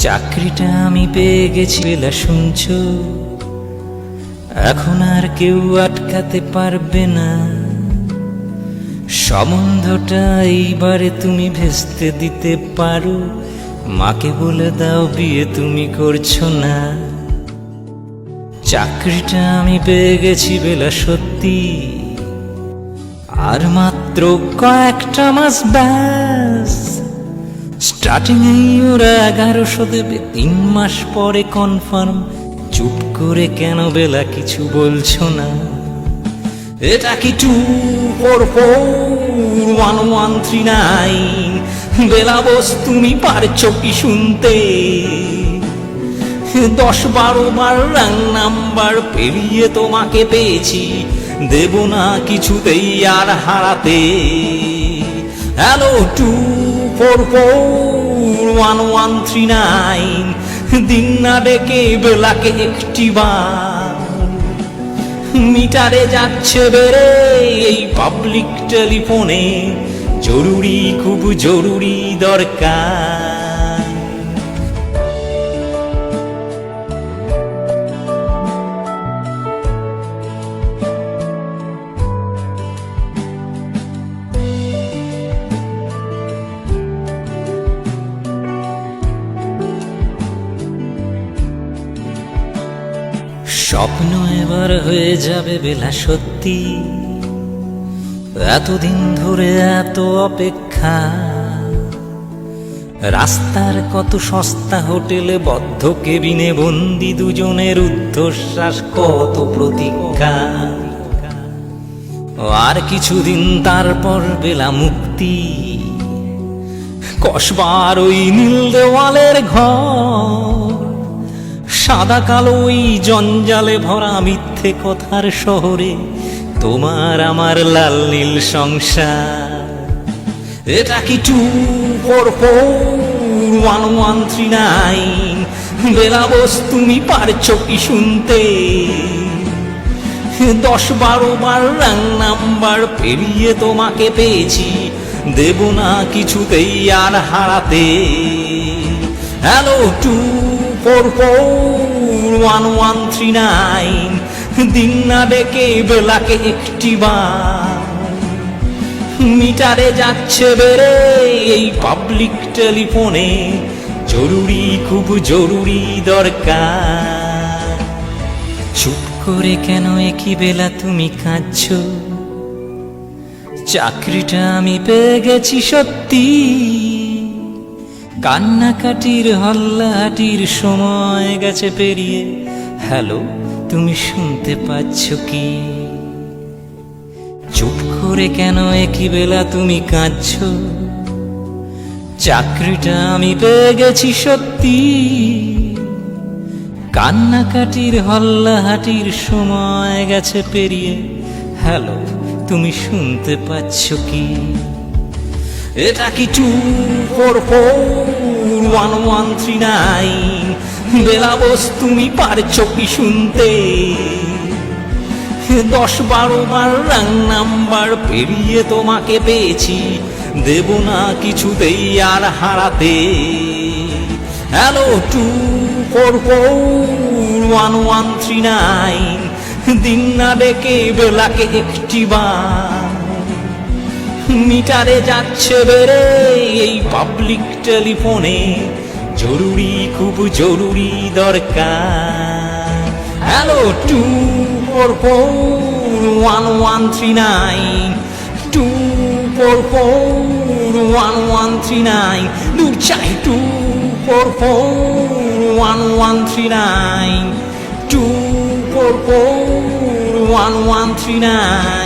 চাকরিটা আমি পেয়ে গেছি বেলা শুনছো, এখন আর কেউ আটকাতে পারবে না। সম্বন্ধটা এইবারে তুমি ভেস্তে দিতে পারো, মাকে বলে দাও বিয়ে তুমি করছো না। চাকরিটা আমি পেয়ে গেছি বেলা সত্যি, আর মাত্র কয়েকটা মাস ব্যাস। স্টার্টিং এই ওরা 1100 দেবে, 3 মাস পরে কনফার্ম। চুপ করে কেন বেলা কিছু বলছো না? এটা কি 2441139? বেলা বস তুমি পারছো কি শুনতে? 10-12 বার রাং নাম্বার পেরিয়ে তোমাকে পেয়েছি, দেব না কিছুতেই আর হারাতে। হ্যালো 2441139, দিন না ডেকে বেলাকে একটিবার। মিটারে যাচ্ছে বেড়ে এই পাবলিক টেলিফোনে, জরুরি খুব জরুরি দরকার। স্বপ্ন এবার হয়ে যাবে বেলা সত্যি, এতদিন ধরে এত অপেক্ষা। রাস্তার কত সস্তা হোটেলে বদ্ধ কেবিনে বন্দি দুজনের ঊর্ধ্বশ্বাস, কত প্রতীক্ষা। আর কিছুদিন তারপর বেলা মুক্তি, কসবার ওই নীল দেওয়ালের ঘর। সাদা কালো ওই জঞ্জালে ভরা মিথ্যে কথার শহরে, তোমার আমার লাল নীল সংসার। এটা কি 2441139? বেলা বস তুমি পারছো কি শুনতে? 10-12 বার রাং নাম্বার পেরিয়ে তোমাকে পেয়েছি, দেব না কিছুতেই আর হারাতে। হ্যালো 2441139, দিন না ডেকে বেলাকে একটিবার। মিটারে যাচ্ছে বেড়ে এই পাবলিক টেলিফোনে, জরুরি খুব জরুরি দরকার। চুপ করে কেন একই বেলা তুমি কাঁদছো? চাকরিটা আমি পেয়ে গেছি সত্যি, কান্নাকাটির হল্লাহাটির সময় গেছে পেরিয়ে। হ্যালো তুমি শুনতে পাচ্ছ কি? চুপ করে কেন একই বেলা তুমি কাঁদছো? চাকরিটা আমি পেয়ে গেছি সত্যি, কান্নাকাটির হল্লাহাটির সময় গেছে পেরিয়ে। হ্যালো তুমি শুনতে পাচ্ছ কি? এটা কি 2441139? বেলা বস তুমি পারছো কি শুনতে? 10-12 বার রাং নাম্বার পেরিয়ে তোমাকে পেয়েছি, দেব না কিছুতেই আর হারাতে। হ্যালো 2441139, দিন না ডেকে বেলাকে একটিবার। মিটারে যাচ্ছে বেড়ে এই পাবলিক টেলিফোনে, জরুরি খুব জরুরি দরকার। হ্যালো 2441139, 2441139, দূর চাই 2441139, 2441139।